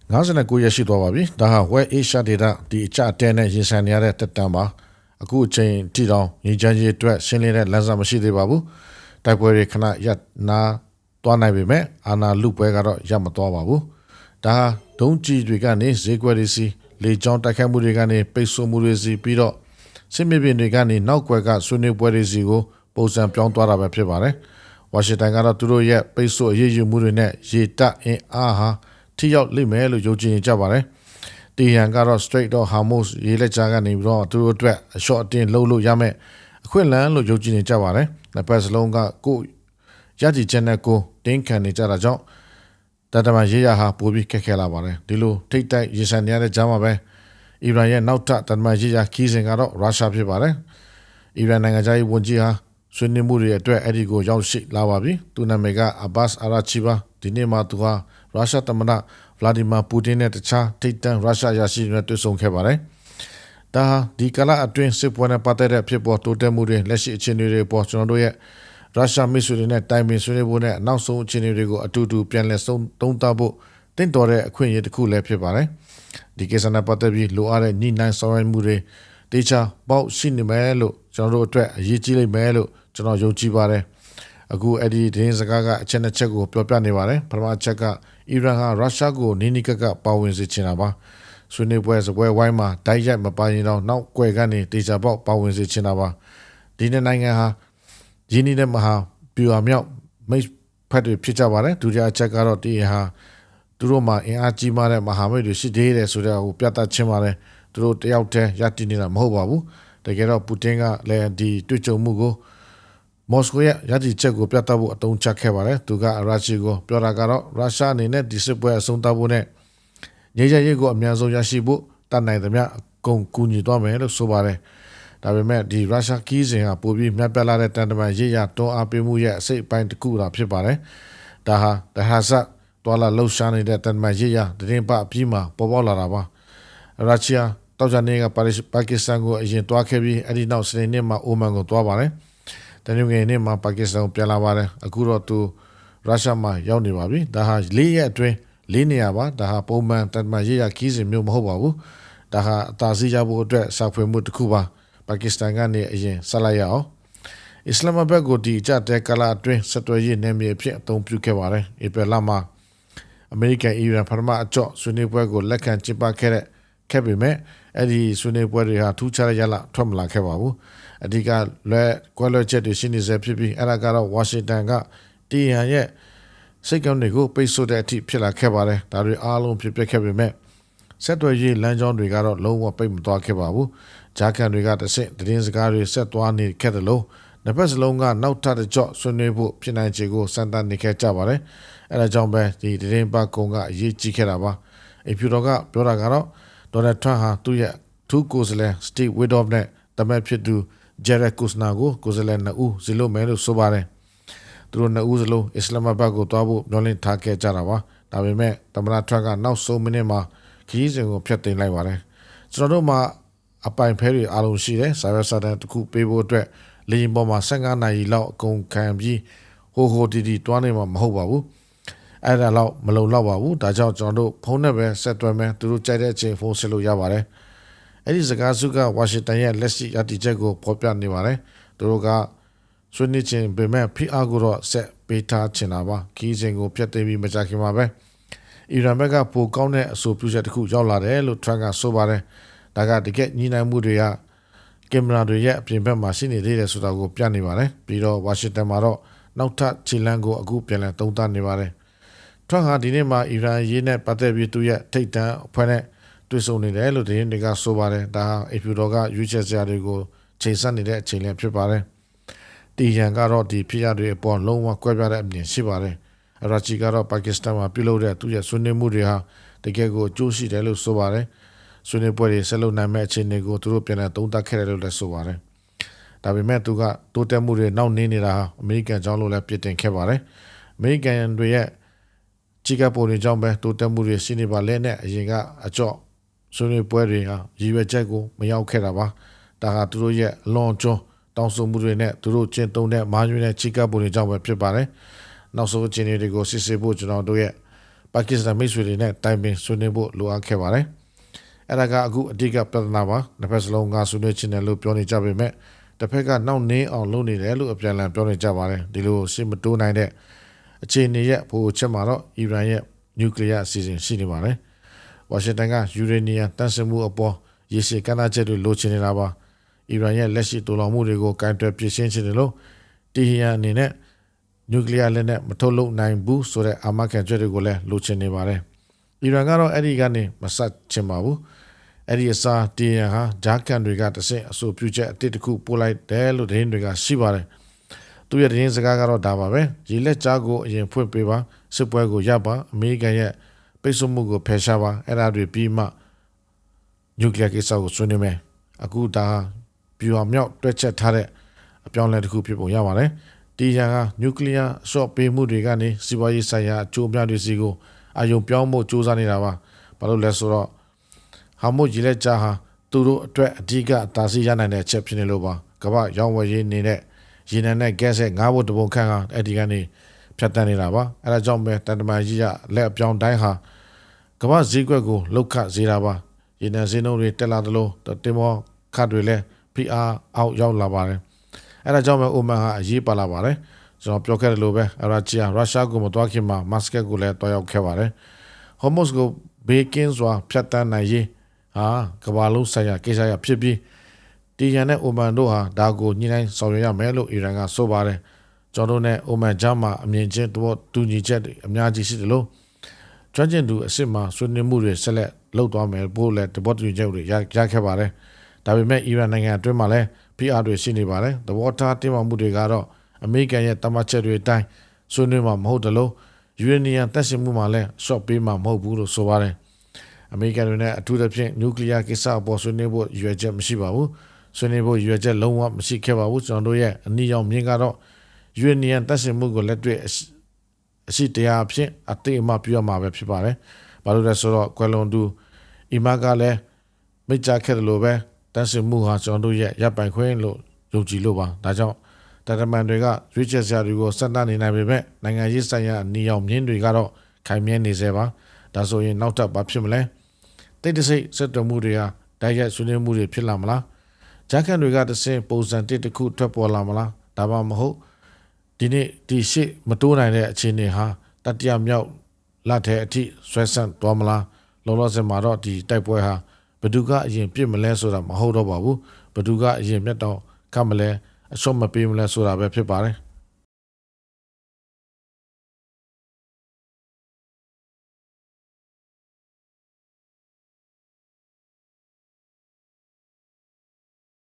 59ရက်ရှိသွားပါပြီဒါဟာ West Asia Data ဒီအကြအတဲနဲ့ရင်ဆိုင်နေရတဲ့တက်တန်းပါအခုအချိန်ထိတောင်ညီချမ်းရေးအတွက်ရှင်းလင်းတဲ့လမ်းစာမရှိသေးပါဘူးတိုက်ပွဲတွေခဏရပ်နာသွားနိုင်ပေမဲ့အာနာလူပွဲကတော့ရပ်မသွားပါဘူးဒါဟာဒုံးကြီးတွေကနေဈေးကွက်တွေစီလေကြောင်းတိုက်ခိုက်မှုတွေကနေပိတ်ဆို့မှုတွေစီပြီးတော့စစ်မြေပြင်တွေကနေနောက်ကွယ်ကဆွေးနွေးပွဲတွေစီကိုပုံစံပြောင်းသွားတာပဲဖြစ်ပါတယ်ဝါရှင်တန်ကတော့သူတို့ရဲ့ပိတ်ဆို့အရေးယူမှုတွေနဲ့ရေတပ်အင်အားဟာထိရောက်လိမ့်မယ်လို့ယုံကြည်နေကြပါတယ်။တီဟန်ကတော့ Strait of Hormuz ရေလက်ကြားကနေပြီးတော့သူတို့အတွက်အလျှော့အတင်းလှုပ်လို့ရမယ်အခွင့်အလမ်းလို့ယုံကြည်နေကြပါတယ်။နှစ်ပတ်စလုံးကကိုရည်ကြည်ချက်နဲ့ကိုတင်းခံနေကြတာကြောင့်တတမရေးရဟာပိုပြီးခက်ခဲလာပါတယ်။ဒီလိုထိတ်တိုက်ရေဆန်နေရတဲ့ကြားမှာပဲအီရန်ရဲ့နောက်ထပ်တတမရေးရခီးစဉ်ကတော့ရုရှားဖြစ်ပါတယ်။အီရန်နိုင်ငံသားရေးဝန်ကြီးဟာဆွေးနွေးမှုတွေအတွက်အဲ့ဒီကိုရောက်ရှိလာပါပြီ။သူနာမည်က Abbas Araghchi ပါဒီနေ့မှသူဟာရုရှားသမ္မတဗလာဒီမာပူတင်နဲ့တခြားထိပ်တန်းရုရှားရရှိတွေတွေ့ဆုံခဲ့ပါတယ်။ဒါဟာဒီကလာအတွင်းစစ်ပွဲနဲ့ပတ်သက်တဲ့ဖြစ်ပေါ်တိုးတက်မှုတွေလက်ရှိအခြေအနေတွေပေါ်ကျွန်တော်တို့ရဲ့ရုရှားမိတ်ဆွေတွေနဲ့တိုင်ပင်ဆွေးနွေးဖို့နဲ့နောက်ဆုံးအခြေအနေတွေကိုအတူတူပြန်လည်သုံးသပ်ဖို့တင့်တော်တဲ့အခွင့်အရေးတစ်ခုလည်းဖြစ်ပါတယ်။ဒီကိစ္စနဲ့ပတ်သက်ပြီးလိုအပ်တဲ့ညှိနှိုင်းဆောင်ရွက်မှုတွေတေချာပေါက်ရှိနေမယ်လို့ကျွန်တော်တို့အတွက်အရေးကြီးလိမ့်မယ်လို့ကျွန်တော်ယုံကြည်ပါတယ်။အခုအဲ့ဒီဒင်းစကားကအချက်နှစ်ချက်ကိုပြောပြနေပါတယ်ပထမအချက်ကအီရန်ဟာရုရှားကိုနီးနီးကပ်ကပ်ပါဝင်စေချင်တာပါဆွေးနွေးပွဲစပွဲဝိုင်းမှာတိုက်ရိုက်မပါရင်တော့နောက်ကွယ်ကနေတေချာပေါက်ပါဝင်စေချင်တာပါဒီနိုင်ငံဟာရင်းနှီးတဲ့မဟာပြူအမြောက်မိတ်ဖက်တွေဖြစ်ကြပါတယ်ဒုတိယအချက်ကတော့ဒီဟာသူတို့မှာအင်အားကြီးမားတဲ့မဟာမိတ်တွေရှိသေးတယ်ဆိုတဲ့ဟိုပြသချင်းပါတယ်သူတို့တယောက်တည်းရည်တည်နေတာမဟုတ်ပါဘူးတကယ်တော့ပူတင်ကလည်းဒီတွေ့ကြုံမှုကိုမော်စကိုရဲ့ရည်တည်ချက်ကိုပြသဖို့အတုံးချခဲ့ပါတယ်သူကအရာချီကိုပြောတာကတော့ရုရှားအနေနဲ့ဒီစစ်ပွဲအဆုံးသတ်ဖို့နဲ့ငြိမ်းချမ်းရေးကိုအများဆုံးရရှိဖို့တတ်နိုင်သမျှအကုန်ကူညီသွားမယ်လို့ဆိုပါတယ်ဒါပေမဲ့ဒီရုရှားကီးစဉ်ဟာပိုပြီးမြတ်ပြလာတဲ့တန်တမန်ရေးရတွန်းအားပေးမှုရဲ့အစိတ်အပိုင်းတစ်ခုသာဖြစ်ပါတယ်ဒါဟာဆက်တွာလာလှုပ်ရှားနေတဲ့တန်တမန်ရေးရတရင်ပအပြီးမှာပေါ်ပေါက်လာတာပါရာချီယာတောက်ကြနေကပါကစ္စတန်ကိုအရင်တွားခဲ့ပြီးအဲ့ဒီနောက်စနေနေ့မှာအိုမန်ကိုတွားပါတယ်တနင်္ဂနွေနေ့မှာပါကစ္စတန်ကိုပြန်လာပါတယ်အခုတော့သူရုရှားမှာရောက်နေပါပြီဒါဟာ၄ရက်အတွင်း၄နေရာပါဒါဟာပုံမှန်တန်တမန်ရေးရခီးစဉ်မျိုးမဟုတ်ပါဘူးဒါဟာအသာစီးရဖို့အတွက်စာဖွေမှုတစ်ခုပါပါကစ္စတန်ကနေအရင်ဆက်လိုက်ရအောင်အစ္စလာမဘတ်ကိုဒီအကြတဲ့ကလာအတွင်းဆက်သွယ်ရေးနယ်မြေအဖြစ်အသုံးပြုခဲ့ပါတယ်ဧပြီလမှာအမေရိကန်အီရန်ပထမအကြော့ဆွေးနွေးပွဲကိုလက်ခံကျင်းပခဲ့ပေမဲ့အဲ့ဒီဆွေးနွေးပွဲတွေဟာထူးခြားတဲ့ရလထွက်မလာခဲ့ပါဘူးအဓိကကွဲလွဲချက်တွေရှိနေစေဖြစ်ပြီးအဲ့ဒါကတော့ဝါရှင်တန်ကတီဟန်ရဲ့စိတ်ကောင်းတွေကိုပိတ်ဆို့တဲ့အထိဖြစ်လာခဲ့ပါတယ်ဒါတွေအားလုံးဖြစ်ပျက်ခဲ့ပေမဲ့ဆက်သွယ်ရေးလမ်းကြောင်းတွေကတော့လုံးဝပိတ်မသွားခဲ့ပါဘူးဂျာကန်တွေကတဆင့်တည်င်းစကားတွေဆက်သွားနေခဲ့တယ်လို့နှစ်ဖက်စလုံးကနောက်ထပ်တစ်ကြော့ဆွေးနွေးဖို့ဖြစ်နိုင်ခြေကိုစမ်းသပ်နေခဲ့ကြပါတယ်အဲဒါကြောင့်ပဲဒီတည်င်းပါကုံကအရေးကြီးခဲ့တာပါအဖြူတော်ကပြောတာကတော့ဒေါ်နယ်ထရန့်ဟာသူ့ရဲ့ထူးကိုယ်စားလှယ်စတီဗ်ဝီဒေါ့ဖ်နဲ့တမန်ဖြစ်သူဂျယ်ရက်ကူစနာကိုကိုယ်စားလှယ်နှစ်ဦးဇီလိုမဲလို့ဆိုပါတယ်သူတို့နှစ်ဦးစလုံးအစ္စလာမဘတ်ကိုတွားဖို့မျှော်လင့်ထားခဲ့ကြတာပါဒါပေမဲ့သမ္မတထရန့်ကနောက်ဆုံးမိနစ်မှာခရီးစဉ်ကိုဖျက်သိမ်းလိုက်ပါတယ်ကျွန်တော်တို့မှာအပိုင်ဖဲတွေအားလုံးရှိတယ်စာရွက်စာတမ်းတစ်ခုပေးဖို့အတွက်လေယာဉ်ပေါ်မှာ15နာရီလောက်အကုန်ခံပြီးဟိုတီတွားနေမှာမဟုတ်ပါဘူးအဲ့ဒါတော့မလုံလောက်ပါဘူးဒါကြောင့်ကျွန်တော်တို့ဖုန်းနဲ့ပဲဆက်သွယ်မယ်သူတို့ကြိုက်တဲ့အချိန်ဖုန်းဆက်လို့ရပါတယ်အဲ့ဒီစကားစုကဝါရှင်တန်ရဲ့လက်ရှိရည်တည်ချက်ကိုဖော်ပြနေပါတယ်သူတို့ကဆွေးနွေးခြင်းပေမဲ့ဖိအားကိုတော့ဆက်ပေးထားချင်တာပါခီးစဉ်ကိုဖျက်သိမ်းပြီးမကြခင်မှာပဲအီရန်ဘက်ကပိုကောင်းတဲ့အဆိုပြုချက်တစ်ခုရောက်လာတယ်လို့ထရန့်ကဆိုပါတယ်ဒါကတကယ်ညီနိုင်မှုတွေကကင်မရာတွေရဲ့အပြင်ဘက်မှာရှိနေသေးတယ်ဆိုတာကိုပြနေပါတယ်ပြီးတော့ဝါရှင်တန်မှာတော့နောက်ထပ်ခြေလမ်းကိုအခုပြန်လည်သုံးသပ်နေပါတယ်ထရန့်ဟာဒီနေ့မှာအီရန်ရေးနဲ့ပတ်သက်ပြီးသူရဲ့ထိပ်တန်းအဖွဲ့နဲ့တွေ့ဆုံနေတယ်လို့ဒီနေ့ကဆိုပါတယ်ဒါဟာအဖြူတော်ကရွေးချယ်စရာတွေကိုချိန်ဆနေတဲ့အချိန်လည်းဖြစ်ပါတယ်တီဟန်ကတော့ဒီဖြစ်ရတွေအပေါ်လုံးဝကွဲပြားတဲ့အမြင်ရှိပါတယ်အရာချီကတော့ပါကစ္စတန်မှာပြုလုပ်တဲ့သူရဲ့ဆွေးနွေးမှုတွေဟာတကယ်ကိုအကျိုးရှိတယ်လို့ဆိုပါတယ်ဆွေးနွေးပွဲတွေဆက်လုပ်နိုင်မဲ့အခြေအနေကိုသူတို့ပြန်လည်သုံးသပ်ခဲ့တယ်လို့လည်းဆိုပါတယ်ဒါပေမဲ့သူကတိုးတက်မှုတွေနောက်နေနေတာဟာအမေရိကန်ကြောင့်လို့လည်းပြစ်တင်ခဲ့ပါတယ်အမေရိကန်တွေရဲ့ချီကပိုတွေကြောင့်ပဲတိုးတက်မှုတွေရှိနေပါလေနဲ့အရင်ကအကြော့ဆွေးနွေးပွဲတွေဟာရည်ရွယ်ချက်ကိုမရောက်ခဲ့တာပါဒါဟာသူတို့ရဲ့အလွန်ကျွန်းတောင်းဆိုမှုတွေနဲ့သူတို့ကျင့်သုံးတဲ့မားညွှန်းတဲ့ချီကပိုတွေကြောင့်ပဲဖြစ်ပါတယ်နောက်ဆုံးအခြေအနေတွေကိုစစ်ဆေးဖို့ကျွန်တော်တို့ရဲ့ ပါကစ္စတန်မိတ်ဆွေတွေနဲ့တိုင်ပင်ဆွေးနွေးဖို့လိုအပ်ခဲ့ပါတယ်အဲ့ဒါကအခုအဓိကပြဿနာပါနှစ်ဖက်စလုံးကဆွေးနွေးခြင်းတယ်လို့ပြောနေကြပေမဲ့တစ်ဖက်ကနောက်နှင်းအောင်လုပ်နေတယ်လို့အပြန်အလှန်ပြောနေကြပါတယ်ဒီလိုရှေ့မတိုးနိုင်တဲ့အခြေအနေရဲ့ဘိုးချက်မှာတော့အီရန်ရဲ့နျူကလ িয়ার အစီအစဉ်ရှိနေပါတယ်ဝါရှင်တန်ကယူရေနီယံတန့်စင်မှုအပေါ်ရေရှည်ကန့်သတ်ချက်တွေလိုချင်နေတာပါအီရန်ရဲ့လက်ရှိတူလောင်မှုတွေကိုကန့်တွယ်ပြစ်ရှင်းခြင်းတယ်လို့တီဟီယန်အနေနဲ့နျူကလ িয়ার လက်နဲ့မထုတ်လုပ်နိုင်ဘူးဆိုတဲ့အာမခံချက်တွေကိုလည်းလိုချင်နေပါတယ်အီရန်ကတော့အဲ့ဒီကနေမဆက်ချင်ပါဘူးအဲ့ဒီအစားတီဟီယန်ဟာဂျာကန်တွေကတဆင့်အဆိုပြုချက်အတစ်တစ်ခုပို့လိုက်တယ်လို့သတင်းတွေကရှိပါတယ်သူရဲ့သတင်းစကားကတော့ဒါပါပဲရေလက်ကြားကိုအရင်ဖွင့်ပေးပါစစ်ပွဲကိုရပ်ပါအမေရိကန်ရဲ့ပိတ်ဆို့မှုကိုဖယ်ရှားပါအဲ့ဒါတွေပြီးမှနျူကလ িয়ার ကိစ္စကိုဆွေးနွေးမယ်အခုဒါပြူအောင်မြောက်တွက်ချက်ထားတဲ့အပြောင်းအလဲတစ်ခုဖြစ်ပုံရပါတယ်တီဟီယန်ကနျူကလ িয়ার အဆော့ပေးမှုတွေကနေစီးပွားရေးဆိုင်ရာအကျိုးအများတွေစီကိုအာရုံပြောင်းဖို့စူးစမ်းနေတာပါဘာလို့လဲဆိုတော့ဟာမို့ရေလက်ကြားဟာသူတို့အတွက်အဓိကအသာစီးရနိုင်တဲ့အချက်ဖြစ်နေလို့ပါကမ္ဘာရောင်းဝယ်ရေးနေတဲ့ရေနံနဲ့ gas ရဲ့ငါးဘုတ်တပုံခန့်ကအဲ့ဒီကနေဖြတ်တန်းနေတာပါအဲ့ဒါကြောင့်ပဲတန်တမာကြီးကလက်အပြောင်းတိုင်းဟာကမ္ဘာဈေးကွက်ကိုလောက်ခစေတာပါရေနံဈေးနှုန်းတွေတက်လာသလိုတင်မောခတ်တွေလည်းဖိအားအောက်ရောက်လာပါတယ်အဲ့ဒါကြောင့်ပဲအိုမန်ဟာအရေးပါလာပါတယ်ကျွန်တော်ပြောခဲ့တယ်လို့ပဲအရာချီယာရုရှားကိုမတွားခင်မှာမတ်စကတ်ကိုလည်းတွားရောက်ခဲ့ပါတယ်ဟော်မုစ်ကိုဘေကင်းစွာဖြတ်တန်းနိုင်ရေးဟာကမ္ဘာလုံးဆိုင်ရာကိစ္စရဖြစ်ပြီးတီဟီယန်နဲ့အိုမန်တို့ဟာဒါကိုညှိနှိုင်းဆောင်ရွက်ရမယ်လို့အီရန်ကဆိုပါတယ်ကျွန်တော်တို့နဲ့အိုမန်ဂျာမှာအမြင်ချင်းတို့တူညီချက်တွေအများကြီးရှိတယ်လို့ကျွမ်းကျင်သူအစ်စ်မှာဆွေးနွေးမှုတွေဆက်လက်လုပ်သွားမယ်ပို့လဲတဘောတူညီချက်တွေရခဲ့ပါတယ်ဒါပေမဲ့အီရန်နိုင်ငံအတွင်းမှာလည်းဖိအားတွေရှိနေပါတယ်သဘောထားတင်းမာမှုတွေကတော့အမေရိကန်ရဲ့တမန်ချက်တွေအတိုင်းဆွေးနွေးမှာမဟုတ်တယ်လို့ယူရေနီယံတက်ရှင်မှုမှာလည်းရှော့ပေးမှာမဟုတ်ဘူးလို့ဆိုပါတယ်အမေရိကန်တွေနဲ့အထူးသဖြင့်နျူကလ িয়ার ကိစ္စအပေါ်ဆွေးနွေးဖို့ရွေချက်မရှိပါဘူးဆွေးနွေးဖို့ရွေချက်လုံးဝမရှိခဲ့ပါဘူးကျွန်တော်တို့ရဲ့အနည်းရောက်မြင်ကတော့ယူရေနီယံတက်ရှင်မှုကိုလက်တွေ့အရှိတရားဖြင့်အတိအမှပြုရမှာပဲဖြစ်ပါတယ်ဘာလို့လဲဆိုတော့ကွယ်လွန်သူအီမာကလည်းမိတ်ကြခဲ့တယ်လို့ပဲတက်ရှင်မှုဟာကျွန်တော်တို့ရဲ့ရပ်ပိုင်ခွင့်လို့ယုံကြည်လို့ပါဒါကြောင့်တရမန်တွေကရွေးချက်စရာတွေကိုစက်တနေနိုင်ပေမဲ့နိုင်ငံရေးဆိုင်ရာအနည်းရောက်မြင်တွေကတော့ခိုင်မြဲနေစေပါဒါဆိုရင်နောက်ထပ်ဘာဖြစ်မလဲတိတ်တဆိတ်စက်တော်မှုတွေကတိုက်ရိုက်ဆွေးနွေးမှုတွေဖြစ်လာမလားဂျာကန်တွေကတဆင့်ပုံစံတစ်ခုထွက်ပေါ်လာမလားဒါမှမဟုတ်ဒီနေ့ဒီရှေ့မတိုးနိုင်တဲ့အခြေအနေဟာတတိယမြောက်လက်ထဲအထိဆွဲဆန့်သွားမလားလောလောဆယ်မှာတော့ဒီတိုက်ပွဲဟာဘယ်သူကအရင်ပြစ်မလဲဆိုတာမဟုတ်တော့ပါဘူးဘယ်သူကအရင်မျက်တောင်ခတ်မလဲအရှုံးမပေးမလဲဆိုတာပဲဖြစ်ပါတယ်